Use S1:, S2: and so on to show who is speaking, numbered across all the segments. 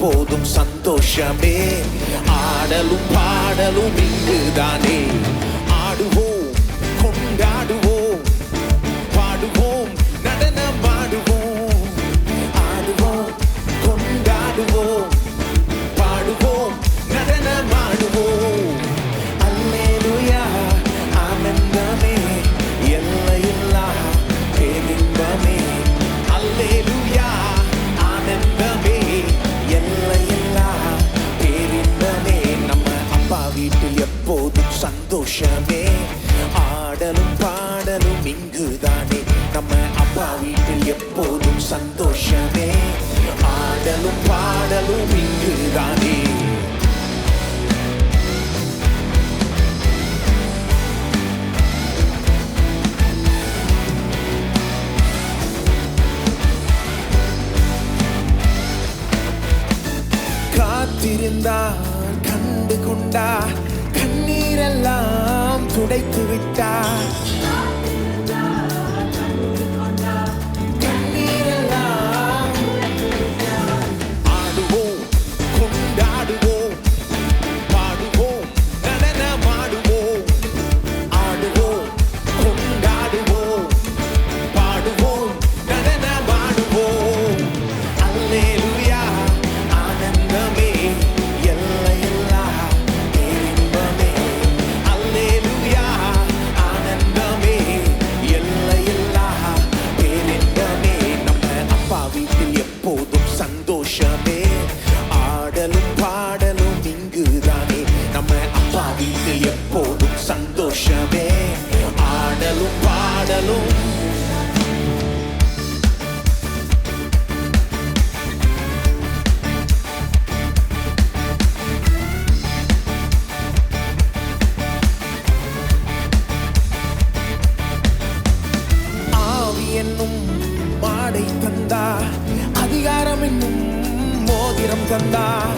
S1: எப்போதும் சந்தோஷமே. ஆடலும் பாடலும் இங்குதானே. ஆடுவோம், கொண்டாடுவோம், பாடுவோம், நடனமாடுவோம். ஆடுவோம், கொண்டாடுவோம், பாடுவோம், நடனமாடுவோம். அல்லேலூயா, ஆனந்தமே, எல்லையில்லா பேரின்பமே. அல்லேலூயா, ஆனந்தமே, எல்லையில்லா பேரின்பமே. நம்ம அப்பா வீட்டில் எப்போதும் சந்தோஷமே. ஆடலும் பாடலும் இங்குதானே. நம்ம அப்பா வீட்டில் எப்போதும் சந்தோஷமே. ஆடலும் பாடலும் இங்குதானே. காத்திருந்தார், கண்டு கொண்டார், கண்ணீரெல்லாம் துடைத்து விட்டார். கண்ணீரெல்லாம் ஆடுவோம், கொண்டாடுவோம், பாடுவோம், நடனமாடுவோம். ஆடுவோம், கொண்டாடுவோம், பாடுவோம், நடனமாடுவோம். அல்லேலூயா, ஆனந்தமே, எல்லையில்லா பேரின்பமே. அல்லேலூயா, ஆனந்தமே, எல்லையில்லா பேரின்பமே. நம்ம அப்பா வீட்டில் எப்போதும் சந்தோஷமே. ஆடலும் பாடலும் இங்குதானே. நம்ம அப்பா வீட்டில் எப்போதும் சந்தோஷமே. ஆடலும் பாடலும். ஆவி என்னும் மாடை தந்தார், அதிகாரம் என்னும் மோதிரம் தந்தார்.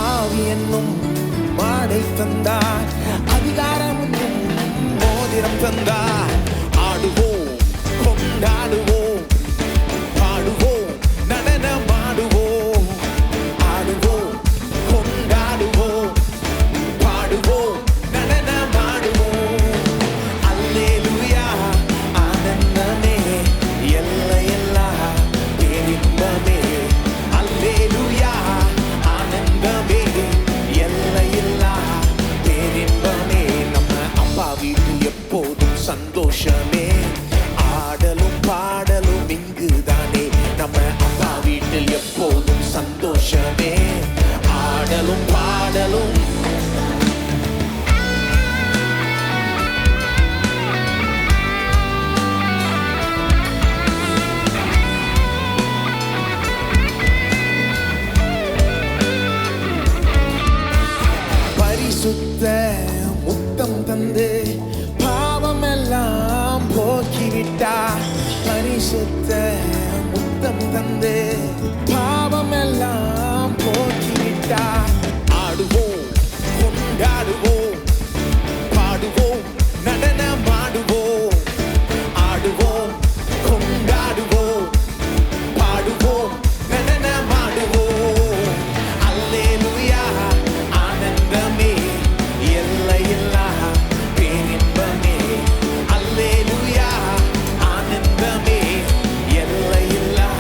S1: ஆவி என்னும் மாடை தந்தார், அதிகாரம் என்னும் மோதிரம் தந்தார். ஆடுவோம், கொண்டாடுவோம், பாடுவோம், நடனமாடுவோம். ஆடுவோம், கொண்டாடுவோம், பாடுவோம், நடனமாடுவோம். அல்லேலூயா, ஆனந்தமே, எல்லையில்லா பேரின்பமே. அல்லேலூயா, ஆனந்தமே, எல்லையில்லா பேரின்பமே. நம்ம அப்பா வீட்டில் எப்போதும் சந்தோஷமே. ஆடலும் பாடலும் இங்குதானே. நம்ம அப்பா வீட்டில் எப்போதும் சந்தோஷமே. ஆடலும் பாடலும். பரிசுத்த முத்தம் தந்து பாவமெல்லாம் போக்கிவிட்டார். பரிசுத்த முத்தம் தந்து பாவமெல்லாம் போக்கிவிட்டார். ஆடுவோம், கொண்டாடுவோம், பாடுவோம், நடனமாடுவோம். ஆடுவோம், கொண்டாடுவோம், பாடுவோம், நடனமாடுவோம். அல்லேலூயா, ஆனந்தமே, எல்லையில்லா பேரின்பமே. அல்லேலூயா, ஆனந்தமே, எல்லையில்லா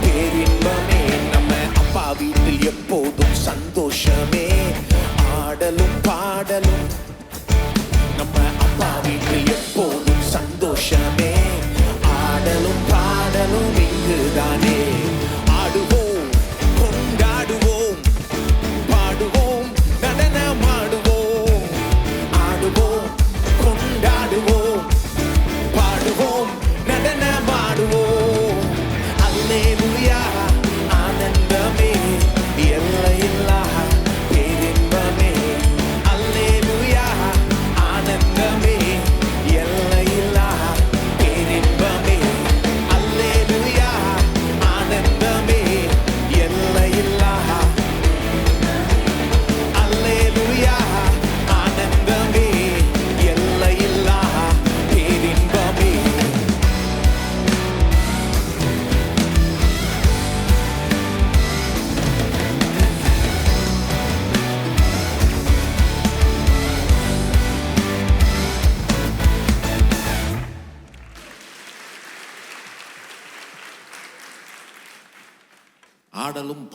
S1: பேரின்பமே. நம்ம அப்பா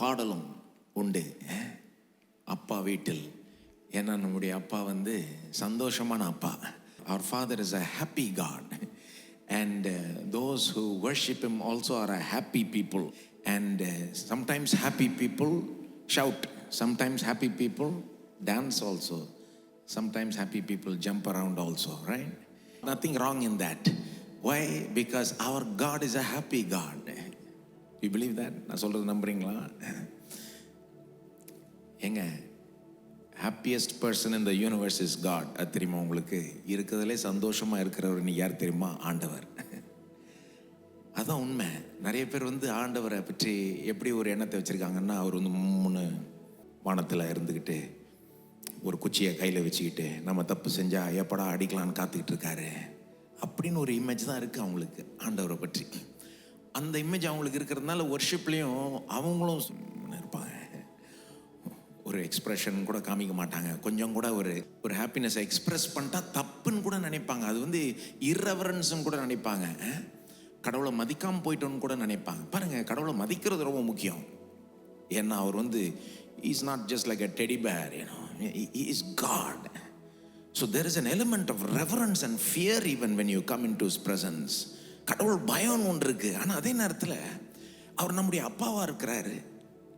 S2: பாடலும் உண்டு அப்பா வீட்டில். ஏன்னா நம்முடைய அப்பா வந்து சந்தோஷமான அப்பா. Our Father is a happy God, and those who worship Him also are a happy people. And sometimes happy people shout, sometimes happy people dance also, sometimes happy people jump around also, right? Nothing wrong in that. Why? Because our God is a happy God. You believe that? நான் சொல்றது நம்புறீங்களா? எங்க happiest person in the universe is God. அது தெரியுமா உங்களுக்கு? இருக்கிறதுலே சந்தோஷமா இருக்கிறவர் நீ யார் தெரியுமா? ஆண்டவர். அதான் உண்மை. நிறைய பேர் வந்து ஆண்டவரை பற்றி எப்படி ஒரு எண்ணத்தை வச்சிருக்காங்கன்னா, அவர் வந்து மூணு வானத்தில் இருந்துக்கிட்டு ஒரு குச்சியை கையில் வச்சுக்கிட்டு நம்ம தப்பு செஞ்சால் எப்படா அடிக்கலான்னு காத்துக்கிட்டு இருக்காரு அப்படின்னு ஒரு இமேஜ் தான் இருக்குது அவங்களுக்கு ஆண்டவரை பற்றி. அந்த இமேஜ் அவங்களுக்கு இருக்கிறதுனால ஒர்ஷிப்லேயும் அவங்களும் இருப்பாங்க. ஒரு எக்ஸ்ப்ரெஷன் கூட காமிக்க மாட்டாங்க. கொஞ்சம் கூட ஒரு ஹாப்பினஸை எக்ஸ்ப்ரெஸ் பண்ணிட்டா தப்புன்னு கூட நினைப்பாங்க. அது வந்து இர்ரெவரன்ஸ்ன்னு கூட நினைப்பாங்க. கடவுளை மதிக்காமல் போயிட்டோன்னு கூட நினைப்பாங்க. பாருங்கள், கடவுளை மதிக்கிறது ரொம்ப முக்கியம். ஏன்னா அவர் வந்து is not just like a teddy bear, you know. He is God. So there is an element of reverence and fear even when you come into His presence. கடவுள் பயம் ஒன்று இருக்குது. ஆனால் அதே நேரத்தில் அவர் நம்முடைய அப்பாவாக இருக்கிறாரு.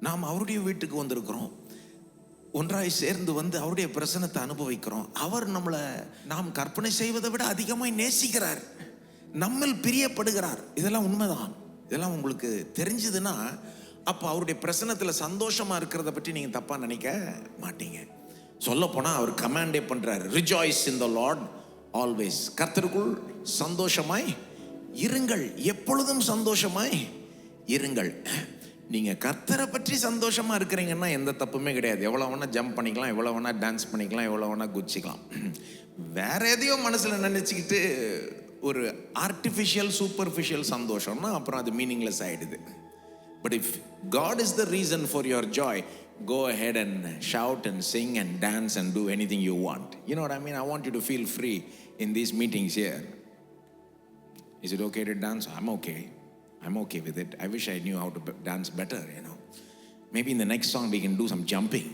S2: நாம் அவருடைய வீட்டுக்கு வந்திருக்கிறோம். ஒன்றாய் சேர்ந்து வந்து அவருடைய பிரசன்னத்தை அனுபவிக்கிறோம். அவர் நம்மளை நாம் கற்பனை செய்வதை விட அதிகமாக நேசிக்கிறார், நம்மில் பிரியப்படுகிறார். இதெல்லாம் உண்மைதான். இதெல்லாம் உங்களுக்கு தெரிஞ்சதுன்னா அப்போ அவருடைய பிரசன்னத்தில் சந்தோஷமாக இருக்கிறத பற்றி நீங்கள் தப்பாக நினைக்க மாட்டீங்க. சொல்லப்போனால் அவர் கமாண்டே பண்ணுறாரு, ரிஜாய்ஸ் இன் த லார்ட் ஆல்வேஸ். கர்த்தருக்குள் சந்தோஷமாய் இருங்கள், எப்பொழுதும் சந்தோஷமாய் இருங்கள். நீங்கள் கர்த்தரை பற்றி சந்தோஷமாக இருக்கிறீங்கன்னா எந்த தப்புமே கிடையாது. எவ்வளோ வேணால் ஜம்ப் பண்ணிக்கலாம், எவ்வளோ வேணால் டான்ஸ் பண்ணிக்கலாம், எவ்வளோ வேணால் குச்சிக்கலாம். வேற எதையோ மனசில் நினச்சிக்கிட்டு ஒரு ஆர்டிஃபிஷியல் சூப்பர்ஃபிஷியல் சந்தோஷம்னா அப்புறம் அது மீனிங்லெஸ் ஆகிடுது. But if God is the reason for your joy, go ahead and shout and sing and dance and do anything you want. You know what I mean? I want you to feel free in these meetings here. Is it okay to dance? I'm okay. I'm okay with it. I wish I knew how to dance better, you know. Maybe in the next song we can do some jumping.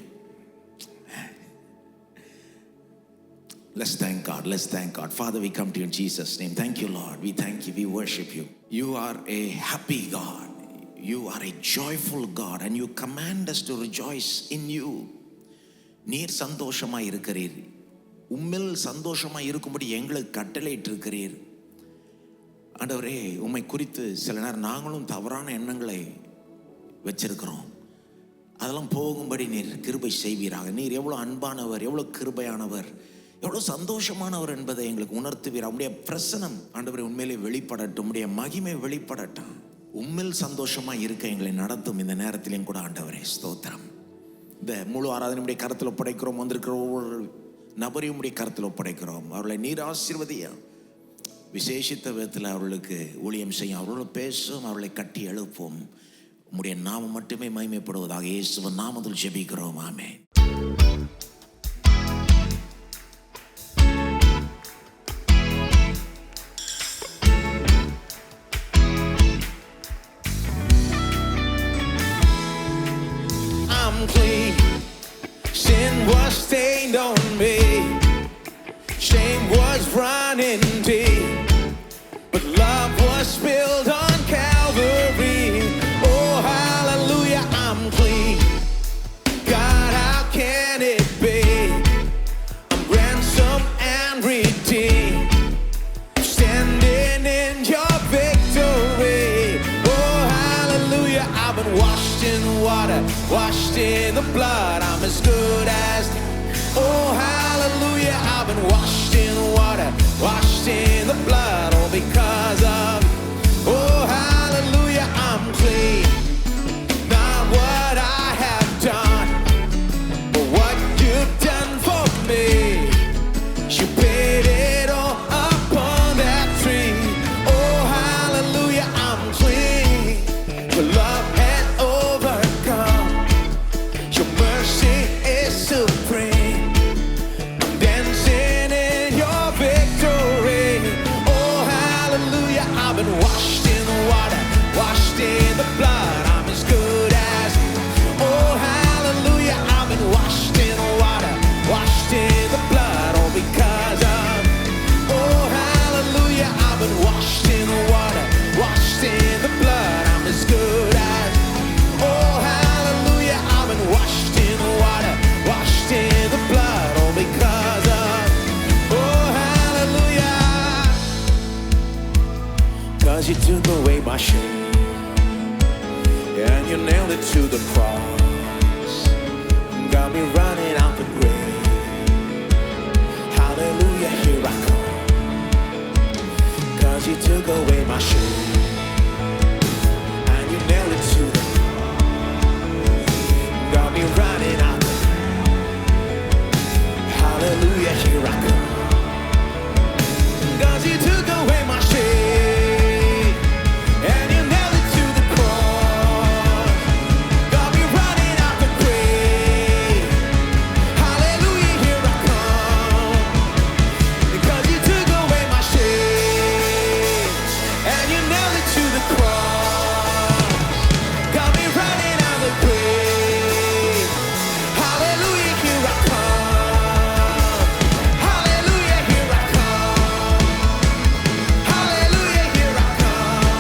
S2: Let's thank God. Let's thank God. Father, we come to you in Jesus' name. Thank you, Lord. We thank you. We worship you. You are a happy God. You are a joyful God, and you command us to rejoice in you. நீர் சந்தோஷமா இருக்கிறீர். உம்மில் சந்தோஷமா இருக்கும்படி எங்களுக்கு கட்டளையிட்டு இருக்கிறீர். ஆண்டவரே, உம்மை குறித்து சில நேரம் நாங்களும் தவறான எண்ணங்களை வச்சிருக்கிறோம். அதெல்லாம் போகும்படி நீர் கிருபை செய்வீராக. நீர் எவ்வளோ அன்பானவர், எவ்வளோ கிருபையானவர், எவ்வளோ சந்தோஷமானவர் என்பதை எங்களுக்கு உணர்த்துவீர். உம்முடைய பிரசனம் ஆண்டவரே உண்மையிலே வெளிப்படட்டும், உம்முடைய மகிமை வெளிப்படட்டும். உம்மில் சந்தோஷமா இருக்க எங்களை நடத்தும் இந்த நேரத்திலையும் கூட ஆண்டவரே ஸ்தோத்திரம். இந்த முழு ஆராதனையுடைய கருத்தில் ஒப்படைக்கிறோம். வந்திருக்கிற ஒவ்வொரு நபரையும் உடைய கருத்தில் ஒப்படைக்கிறோம். அவர்களை நீர் ஆசீர்வதியும். விசேஷித்த விதத்தில் அவர்களுக்கு ஊழியம் செய்யும், அவர்களோடு பேசும், அவர்களை கட்டி எழுப்போம். உம்முடைய நாமம் மட்டுமே மகிமைப்படுவதாக இயேசுவின் நாமத்தில் ஜெபிக்கிறோம். ஆமென்.
S1: I'm clean. Sin was stained on me. Shame was running deep. But love was spilled on Calvary. Oh, hallelujah, I'm clean. God, how can it be? I'm ransomed and redeemed. Standing in your victory. Oh, hallelujah, I've been washed in water, washed in the blood. I'm as good as. Oh, hallelujah, I've been washed in water, washed in the blood. All because of. Oh, hallelujah, I'm clean. Not what I have done, but what you've done for me. You paid it all upon that tree. Oh, hallelujah, I'm clean. Your love has overcome. Your mercy is supreme. I'm dancing in your victory. Oh, hallelujah, I've been washed in the water, washed in the blood. to the cross. Got me running out the grave. Hallelujah, here I come. 'Cause you took away my shame. And you nailed it to the cross. Got me running out the grave. Hallelujah, here I come. 'Cause you took away my shame. And you nailed it to the cross. Got me running out the grave. Hallelujah, here I come. Because you took away my shame. And you nailed it to the cross. Got me running out the grave. Hallelujah, here I come. Hallelujah, here I come. Hallelujah, here I come.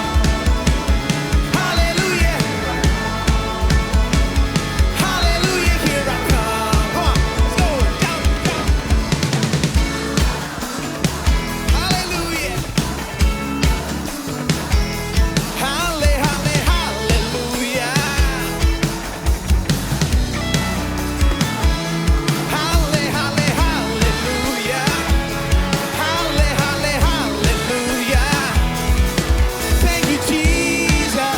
S1: Hallelujah. Hallelujah, here I come. Come on, let's go. Down, down. Hallelujah. Halle, halle, hallelujah. Halle, halle, hallelujah. Halle, halle, hallelujah. Thank you, Jesus.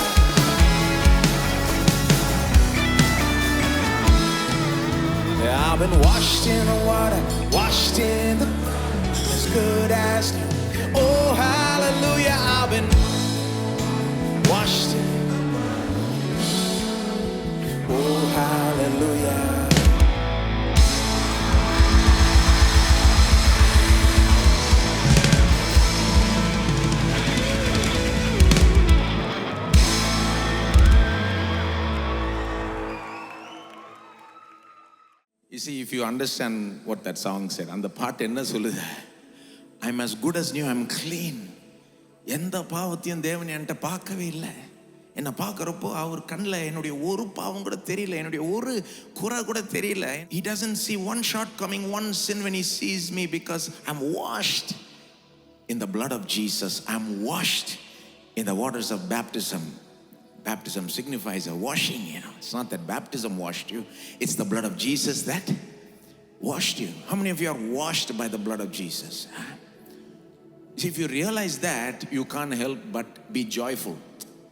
S1: I've been washed in the water, washed in the as good as new. Oh, hallelujah. I've been washed in. Oh, hallelujah.
S2: You see, if you understand what that song said, அந்த பாட்டு என்ன சொல்லுது? I'm as good as new, I'm clean. எந்த பாவத்தையும் தேவன் என்கிட்ட பார்க்கவே இல்லை. என்னை பார்க்குறப்போ அவர் கண்ணில் என்னுடைய ஒரு பாவம் கூட தெரியல, என்னுடைய ஒரு குறை கூட தெரியல. He doesn't see one shortcoming, one sin when he sees me, because I'm washed in the blood of Jesus. I'm washed in the waters of baptism. Baptism signifies a washing, you know. It's not that baptism washed you, it's the blood of Jesus that washed you. How many of you are washed by the blood of Jesus? See, if you realize that, you can't help but be joyful.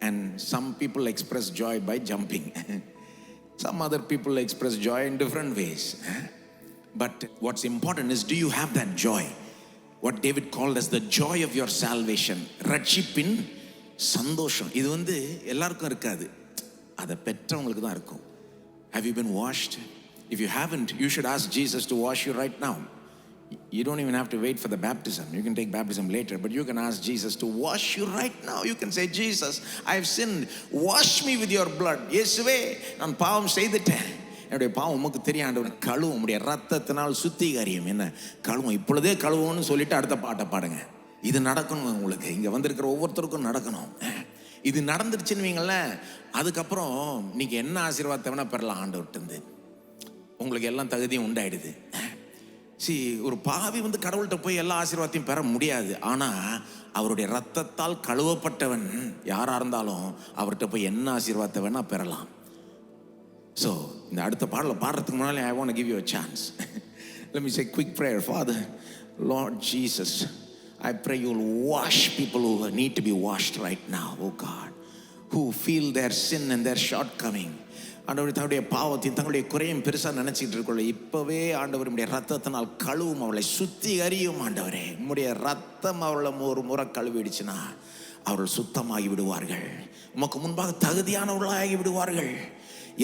S2: And some people express joy by jumping. Some other people express joy in different ways. But what's important is, do you have that joy? What David called as the joy of your salvation. ரட்சிப்பின் சந்தோஷம். இது எல்லாருக்கும் இருக்காது, அதை பெற்றவங்களுக்கு தான் இருக்கும். Have you been washed? If you haven't, you should ask Jesus to wash you right now. You don't even have to wait for the baptism. You can take baptism later, but you can ask Jesus to wash you right now. You can say, Jesus, I have sinned. Wash me with your blood. இயேசுவே, நான் பாவம் செய்துட்டேன். என்னுடைய பாவம் உமக்கு தெரியும் ஆண்டவரே. கழுவும், உம்முடைய ரத்தத்தினால் சுத்திகரியும். என்ன கழுவும், இப்பொழுதே கழுவும்னு சொல்லிட்டு அடுத்த பாட்டை பாடுங்க. இது நடக்கணும் உங்களுக்கு. இங்க வந்திருக்கிற ஒவ்வொருத்தருக்கும் நடக்கணும். இது நடந்துருச்சுன்னு வைங்களேன், அதுக்கப்புறம் நீங்க என்ன ஆசீர்வாதத்தை வேணா பெறலாம் ஆண்டவர்கிட்ட. உங்களுக்கு எல்லாம் தகுதியும் உண்டாயிடுது. ஒரு பாவி கடவுள்கிட்ட போய் எல்லா ஆசீர்வாதத்தையும் பெற முடியாது. ஆனா அவருடைய ரத்தத்தால் கழுவப்பட்டவன் யாரா இருந்தாலும் அவர்கிட்ட போய் என்ன ஆசீர்வாதத்தை வேணா பெறலாம். ஸோ இந்த அடுத்த பாடலை பாடுறதுக்கு முன்னாலே I want to give you a chance. Let me say a quick prayer. Father, Lord Jesus, I pray you'll wash people who need to be washed right now, oh God, who feel their sin and their shortcoming. ஆண்டவர் தன்னுடைய பாவத்தையும் தங்களுடைய குறையும் பெருசாக நினைச்சிட்டு இருக்கல, இப்பவே ஆண்டவர் உம்முடைய ரத்தத்தினால் கழுவும், அவளை சுத்திகரியும். ஆண்டவரே, உம்முடைய ரத்தம் அவளை ஒரு முறை கழுவிடுச்சுன்னா அவர்கள் சுத்தமாகி விடுவார்கள், உமக்கு முன்பாக தகுதியானவர்களாகி விடுவார்கள்,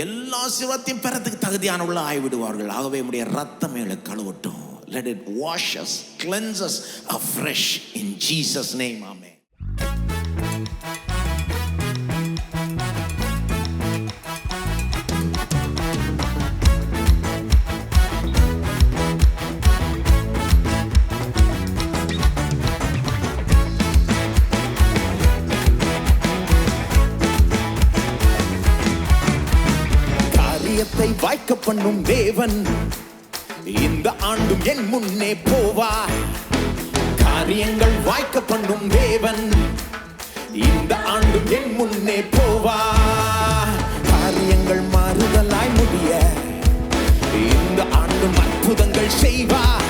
S2: எல்லா ஆசீர்வாதத்தையும் பெறத்துக்கு தகுதியானவர்களாக ஆகி விடுவார்கள். ஆகவே உம்முடைய ரத்தம் எங்களை கழுவட்டும். Let it wash us, cleanse us afresh in Jesus' name. Amen.
S1: காரியத்தை வாய்க்க பண்ணும் தேவன் இந்த ஆண்டும் என் முன்னே போவார். காரியங்கள் வாய்க்க பண்ணும் தேவன் இந்த ஆண்டும் என் முன்னே போவார். காரியங்கள் மாறுதலாய் முடிய இந்த ஆண்டும் அற்புதங்கள் செய்வார்.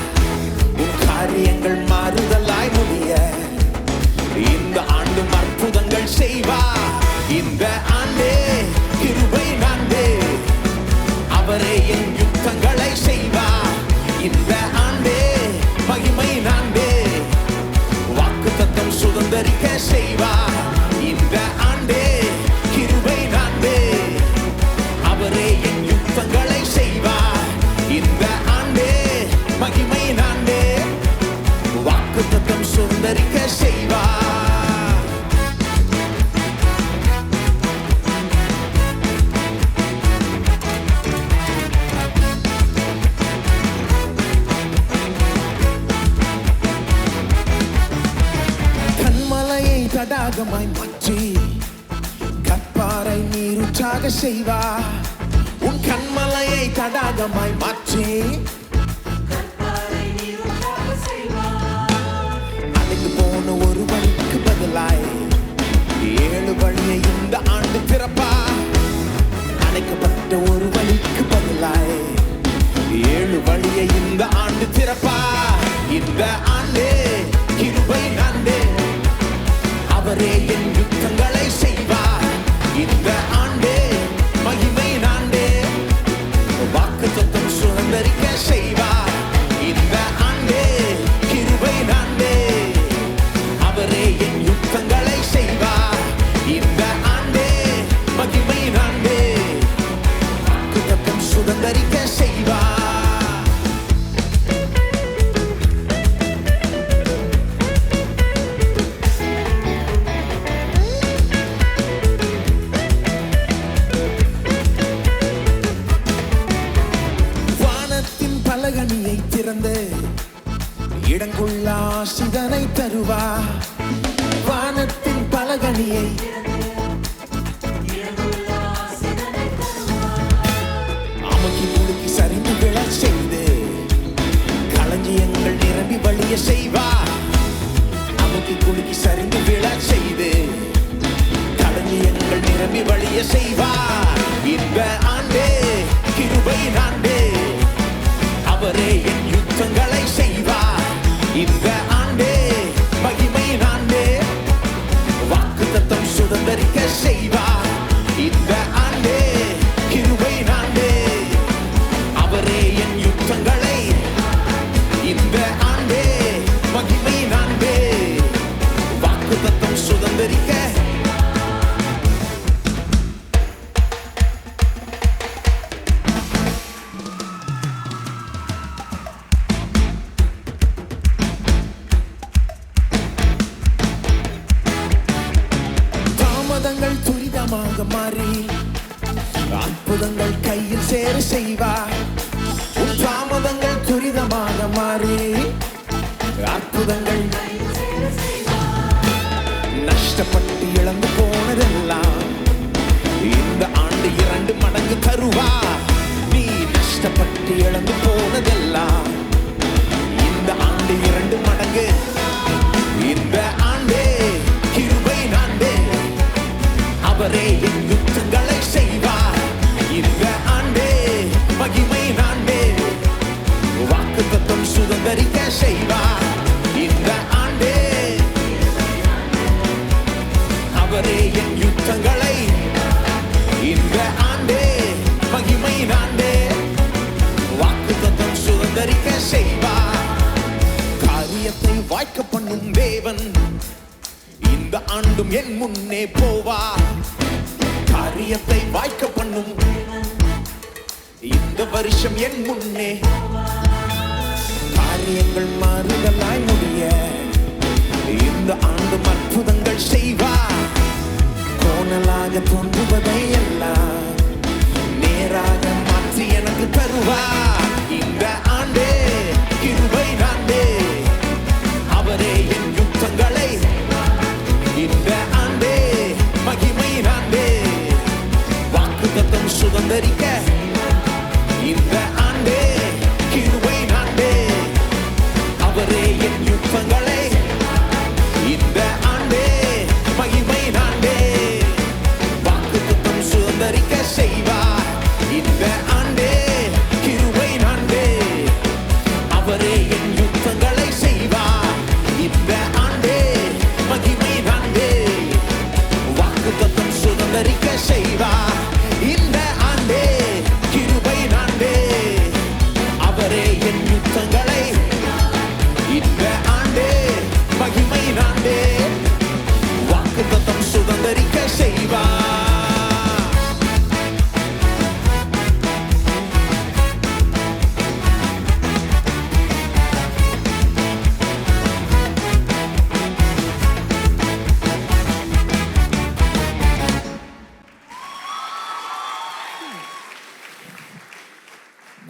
S1: உன் காரியங்கள் மாறுதலாய் முடிய இந்த ஆண்டும் அற்புதங்கள் செய்வார். இந்த ஆண்டே கிருபை ஆண்டே, அவரே என் யுத்தங்களை செய்வார். இந்த ஆண்டே மகிமை ஆண்டே, வாக்குத்தத்தம் சுதந்தரிக்க செய்வார். இந்த ஆண்டே கிருபை ஆண்டே, அவரே என் யுத்தங்களை செய்வார். இந்த ஆண்டே மகிமை ஆண்டே, வாக்குத்தத்தம் சுதந்தரிக்க செய்வார். கண்மலையை தடாகமாய் மாற்றி கற்பாறை நீருற்றாக செய்வார். உன் கண்மலையை தடாகமாய் மாற்றி அடைந்து போன ஒரு வழிக்கு பதிலாய் 7 வழியை இந்த ஆண்டு திறப்பார். அடைக்கப்பட்ட ஒரு வழிக்கு பதிலாய் 7 வழியை இந்த ஆண்டு திறப்பார். இந்த ஆண்டே கிருபை ஆண்டே, அவரே என் யுத்தங்களை செய்வார். இந்த ஆண்டே மகிமை ஆண்டே, வாக்குத்தத்தம் சுதந்தரிக்க செய்வார். இந்த ஆண்டே கிருபை ஆண்டே, அவரே என் யுத்தங்களை செய்வார். இந்த ஆண்டே மகிமை ஆண்டே, வாக்குத்தத்தம் சுதந்தரிக்க செய்வார். வானத்தின் பலகணியை திறந்து இடங்குள்ள ஆசிதனை தருவார். வானத்தின் பலகணியை அமுக்கி முழுக்கி சரிந்து விழச் செய்து களஞ்சியங்கள் நிரம்பி வழிய செய்வார். அமுக்கி குலுக்கி சரிந்து விழச் செய்து களஞ்சியங்கள் நிரம்பி வழிய செய்வார். இந்த ஆண்டே கிருபை ஆண்டே, அவரே என் யுத்தங்களை செய்வார். இந்த ஆண்டே மகிமை ஆண்டே, வாக்குத்தத்தம் சுதந்தரிக்க செய்வார். இந்த ஆண்டே கிருபை ஆண்டே, அவரே என் யுத்தங்களை. இந்த ஆண்டே மகிமை ஆண்டே, வாக்குத்தத்தம் சுதந்தரிக்க. தாமதங்கள் துரிதமாக மாறி அற்புதங்கள் கையில் சேர செய்வார். உன் தாமதங்கள் துரிதமாக மாறி அற்புதங்கள் நஷ்டப்பட்டு இழந்து போனதெல்லாம் இந்த ஆண்டு 2 மடங்கு தருவார். நீ நஷ்டப்பட்டு இழந்து போனதெல்லாம் இந்த ஆண்டு 2 மடங்கு. இந்த ஆண்டே கிருபை ஆண்டே, அவரே என் யுத்தங்களை செய்வார். இந்த ஆண்டே மகிமை ஆண்டே, வாக்குத்தத்தம் சுதந்தரிக்க செய்வார். இந்த ஆண்டே அவரே என் யுத்தங்களை. இந்த ஆண்டே மகிமை ஆண்டே, வாக்குத்தத்தம் சுதந்தரிக்க செய்வார். காரியத்தை வாய்க்க பண்ணும் தேவன் இந்த ஆண்டும் என் முன்னே போவார். காரியத்தை வாய்க்க பண்ணும் இந்த வருஷம் என் முன்னே. காரியங்கள் மாறுதலாய் முடிய இந்த ஆண்டும் அற்புதங்கள் செய்வார். கோணலாக தோன்றுவதை எல்லாம் நேராக மாற்றி எனக்கு தருவார். இந்த ஆண்டே கிருபை ஆண்டே, அவரே என் யுத்தங்களை. இந்த ஆண்டே மகிமை ஆண்டே, வாக்குத்தத்தம் சுதந்தரிக்க. இந்த ஆண்டே கிருபை ஆண்டே, அவரே என் யுத்தங்களை. இந்த ஆண்டே மகிமை ஆண்டே, வாக்குத்தத்தம் சுதந்தரிக்க செய்வார்.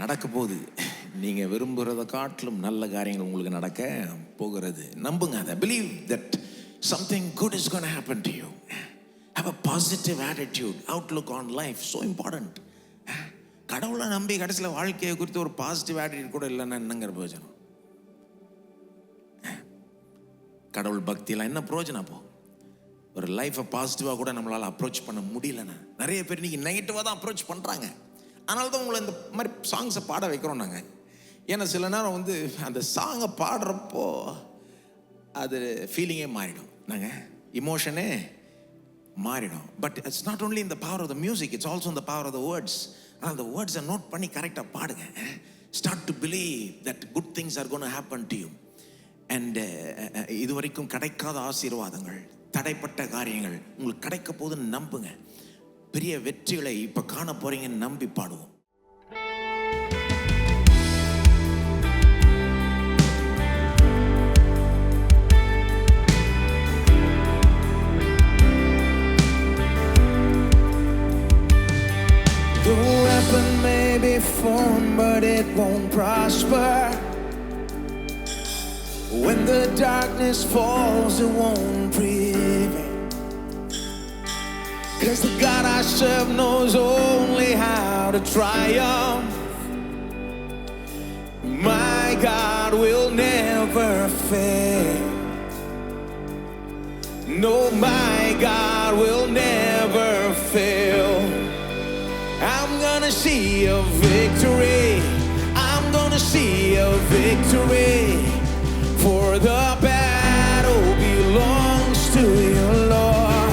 S2: நடக்க போகுது. நீங்கள் விரும்புகிறத காட்டிலும் நல்ல காரியங்கள் உங்களுக்கு நடக்க போகிறது. நம்புங்க அதை. Believe that something good is going to happen to you. Have a positive attitude, outlook on life. So important. கடவுளை நம்பி கடைசியில் வாழ்க்கையை குறித்து ஒரு பாசிட்டிவ் ஆட்டிடியூட் கூட இல்லைன்னா என்னங்கிற பிரயோஜனம்? கடவுள் பக்தியெல்லாம் என்ன பிரயோஜனம்? அப்போ ஒரு லைஃப்பை பாசிட்டிவாக கூட நம்மளால் அப்ரோச் பண்ண முடியலண்ணா. நிறைய பேர் இன்னைக்கு நெகட்டிவாக தான் அப்ரோச் பண்ணுறாங்க. அதனால தான் உங்களை இந்த மாதிரி சாங்ஸை பாட வைக்கிறோம் நாங்கள். ஏன்னா சில நேரம் வந்து அந்த சாங்கை பாடுறப்போ அது ஃபீலிங்கே மாறிடும், நாங்கள் இமோஷனே மாறிடும். பட் இட்ஸ் நாட் ஓன்லி இந்த power of the music, it's also இந்த பவர் ஆஃப் த வேர்ட்ஸ். ஆனால் அந்த வேர்ட்ஸை நோட் பண்ணி கரெக்டாக பாடுங்க. Start to believe that good things are gonna happen to you. And இதுவரைக்கும் கிடைக்காத ஆசீர்வாதங்கள், தடைப்பட்ட காரியங்கள் உங்களுக்கு கிடைக்க போதுன்னு நம்புங்க. பெரிய வெற்றிகளை இப்போ காண போறீங்கன்னு நம்பி பாடுவோம்.
S1: The weapon may be formed, but it won't prosper. When the darkness falls, it won't prevail. 'Cause the God I serve knows only how to triumph. My God will never fail. No, my God will never fail. I'm gonna see a victory. I'm gonna see a victory. For the battle belongs to you, Lord.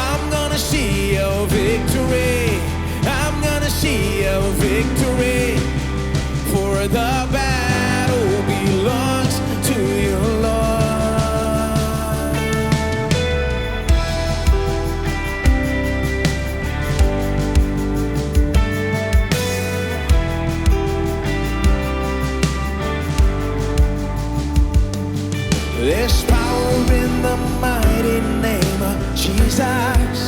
S1: I'm gonna see a victory. I'm gonna see a victory. For the battle belongs to you, Lord. There's power in the mighty name of Jesus.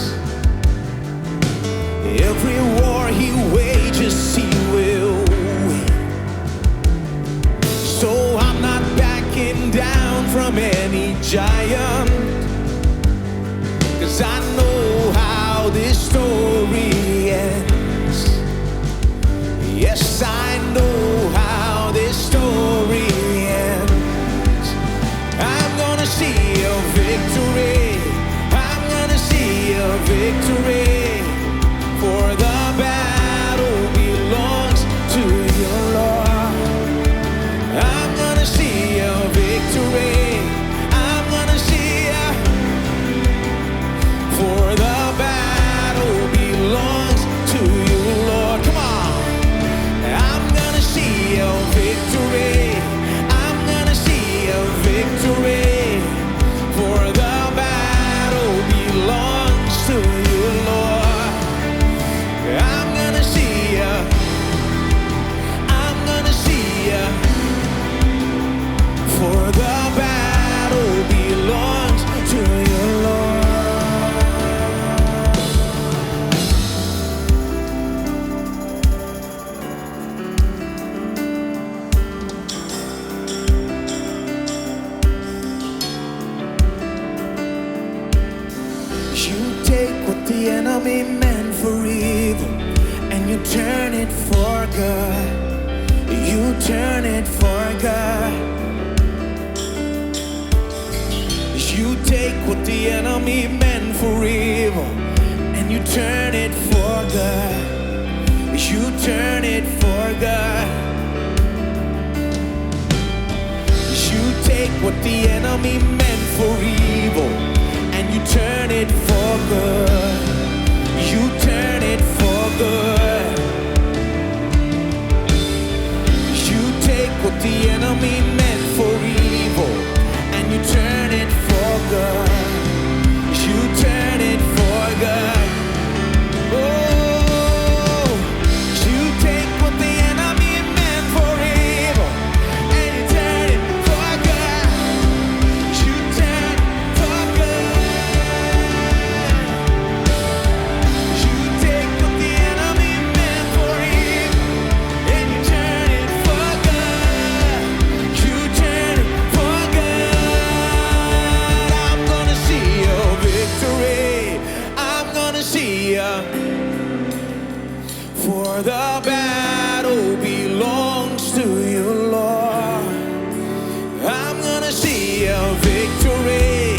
S1: Every war he wages, he will win. So I'm not backing down from any giant, 'cause I know how this story ends. Yes, I know how this story ends. I'm gonna see a victory. I'm gonna see a victory. For the battle belongs to you, Lord. I'm gonna see a victory. I'm gonna see a. For the battle belongs to you, Lord. Come on. I'm gonna see a victory. I'm gonna see a victory. For the battle belongs to you, Lord. I'm gonna see ya. I'm gonna see ya. For the battle belongs to you, Lord. You take what the enemy meant for evil and you turn it for good. You turn it for good. You take what the enemy meant for evil and you turn it for good. You turn it for good. You take what the enemy meant for evil and you turn it for good. You turn it for good. You take what the enemy meant for evil and you turn it for good. You turn it for good. Oh, you take what the enemy meant for evil and you turn it for good. You turn it for good. You take what the enemy meant the battle belongs to you, Lord. I'm gonna see a victory.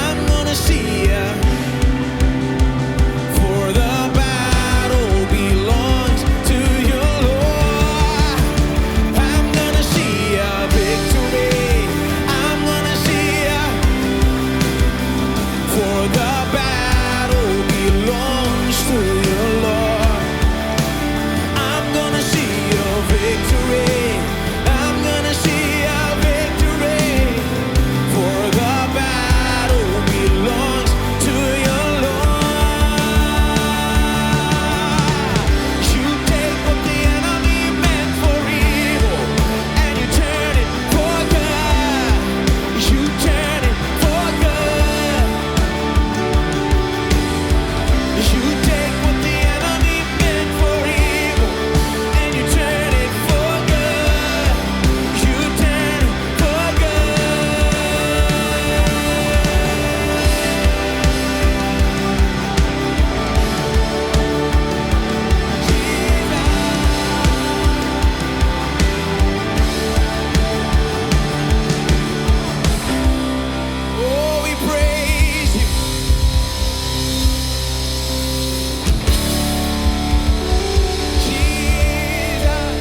S1: I'm gonna see a. For the battle belongs to you, Lord. I'm gonna see a victory. I'm gonna see a. For the battle belongs to you, Lord. I'm gonna see a victory. I'm gonna see a victory. For the battle belongs to you, Lord. You take what the enemy meant for evil and you turn it for good. You turn it for good. You take what the enemy meant for evil and you turn it for good. You turn it for good. Oh, we praise you. Jesus.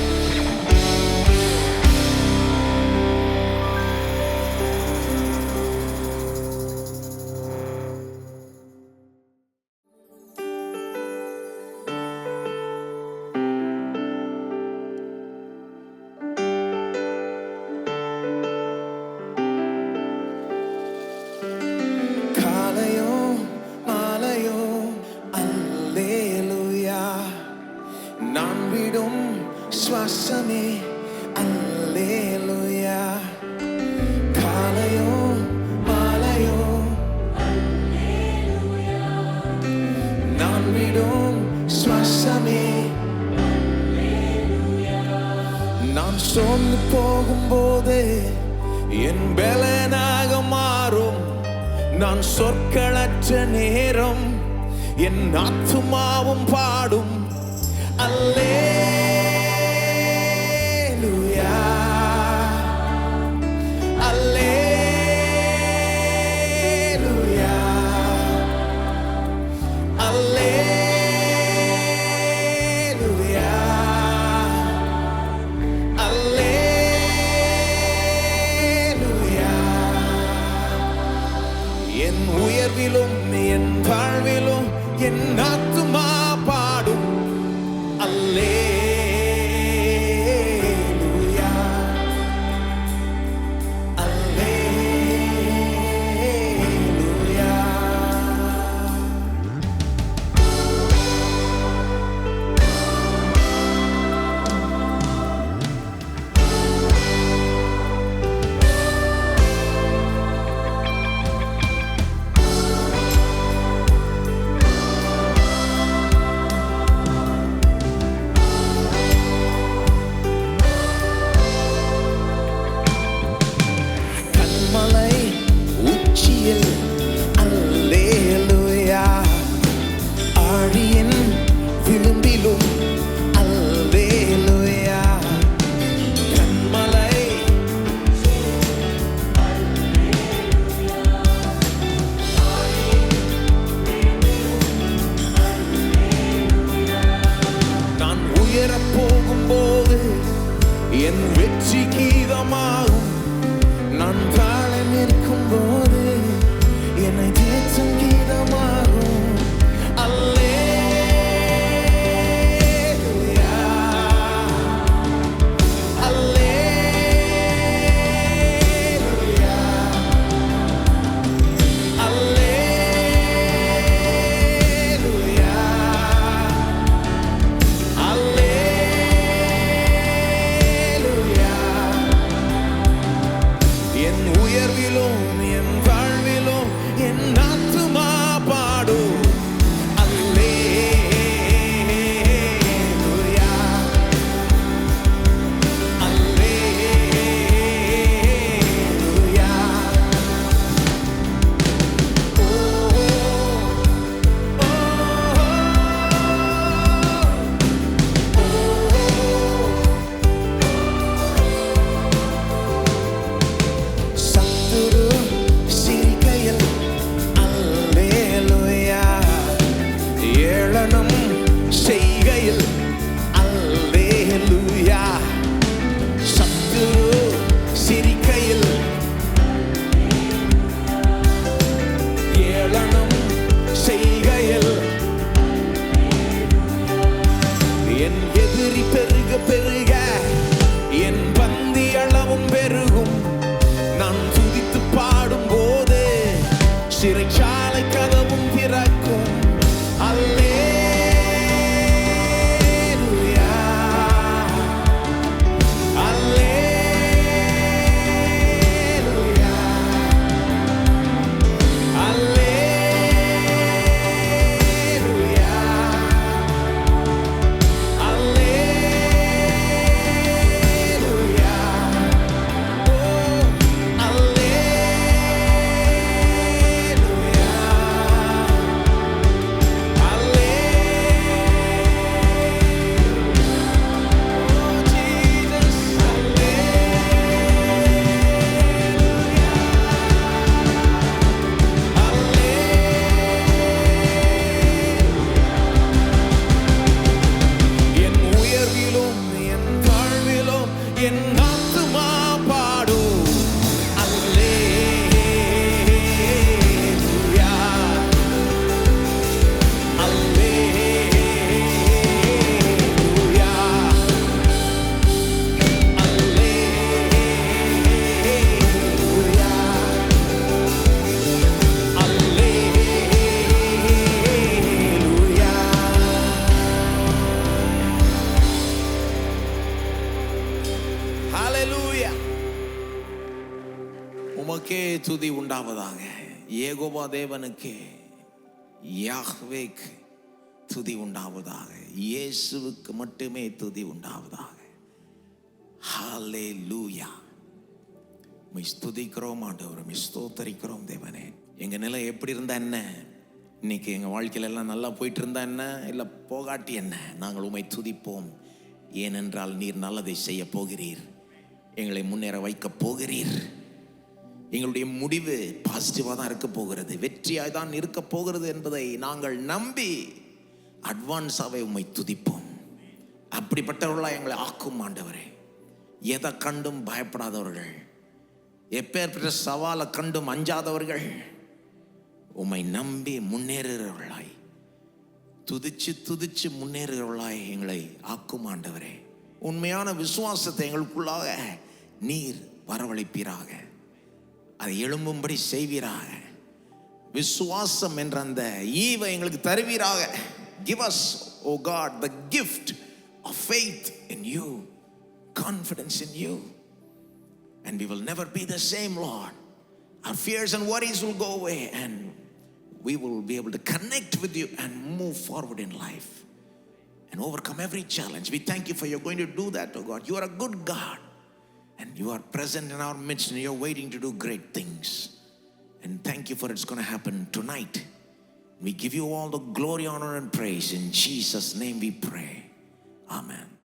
S1: காலையோ மாலையோ அல்லேலூயா நான் விடும் சுவாசமே அல்லேலூயா காலையோ மாலையோ நான் விடும் சுவாசமே நான் சோர்ந்து போகும்போது என் பலனாக மாறும் நான் சொற்களற்ற நேரம் என் ஆத்துமாவும் பாடும் அல்லேலூயா அல்லேலூயா அல்லேலூயா அல்லேலூயா என் உயர்விலும் என் தாழ்விலும் என் ஆத்துமா பாடும் அல்லேலூயா அல்லேலூயா கண்மலை உச்சியில் அல்லேலூயா ஆழியின் விளிம்பிலும் அல்லேலூயா கண்மலை நான் உயரப் போகும்போது என் வெற்றி கீதமாகும் நான் வாழ நிற்கும் போது என்னை தேற்றும் கீதமாகும் அல்லேலூயா அல்லேலூயா அல்லேலூயா அல்லேலூயா என் உயர்விலும் என் வாழ்விலும் என் ஆத்துமா பாடும் Hallelujah. சத்துரு சிரிக்கையில் ஏளனம் செய்கையில் என் எதிரி பெருக பெருக என் பந்தி அளவும் பெருகும். நான் துதித்து பாடும் போது சிறைச்சாலை கதவும் திறக்கும். அல்லேலூயா, அல்லேலூயா, அல்லேலூயா, அல்லேலூயா, ஓ அல்லேலூயா, என் உயர்விலும் என் தாழ்விலும் என் ஆத்துமா பாடும். அல்லேலூயா, அல்லேலூயா, அல்லேலூயா, அல்லேலூயா. ஹalleluya. உமக்கே துதி உண்டாவதாக. யெகோவா தேவனுக்கே, யாஹ்வேக்கு துதி உண்டாவதாக. இயேசுவுக்கு மட்டுமே துதி உண்டாவதாக. ஹalleluya. உம்மை ஸ்துதிக்கிறோம் ஆண்டவரே, உம்மை ஸ்தோத்தரிக்கிறோம் தேவனே. எங்க நிலை எப்படி இருந்தா என்ன, இன்னைக்கு எங்க வாழ்க்கையில எல்லாம் நல்லா போயிட்டு இருந்தா என்ன, இல்ல போகாட்டி என்ன, நாங்கள் உம்மை துதிப்போம். ஏனென்றால் நீர் நல்லதை செய்ய போகிறீர், எங்களை முன்னேற வைக்க போகிறீர். எங்களுடைய முடிவு பாசிட்டிவாக தான் இருக்க போகிறது, வெற்றியாய் தான் இருக்க போகிறது என்பதை நாங்கள் நம்பி அட்வான்ஸாகவே உம்மை துதிப்போம். அப்படிப்பட்டவர்களாக எங்களை ஆக்கும் ஆண்டவரே. எதை கண்டும் பயப்படாதவர்கள், எப்பேற்பட்ட சவாலை கண்டும் அஞ்சாதவர்கள், உம்மை நம்பி முன்னேறுகிறவர்களாய், துதிச்சு துதிச்சு முன்னேறுகிறவர்களாய் எங்களை ஆக்கும் ஆண்டவரே. உண்மையான விசுவாசத்தை எங்களுக்குள்ளாக நீர் வரவழைப்பீராக, அதை எழும்பும்படி செய்வீராக. விசுவாசம் என்ற அந்த ஈவை எங்களுக்கு தருவீராக. Give us, O God, the gift of faith in you, confidence in you, and we will never be the same, Lord. Our fears and worries will go away, and we will be able to connect with you and move forward in life and overcome every challenge. We thank you for you're going to do that, oh God. You are a good God, and you are present in our midst, and you're waiting to do great things. And thank you for it's going to happen tonight. We give you all the glory, honor, and praise. In Jesus' name we pray. Amen.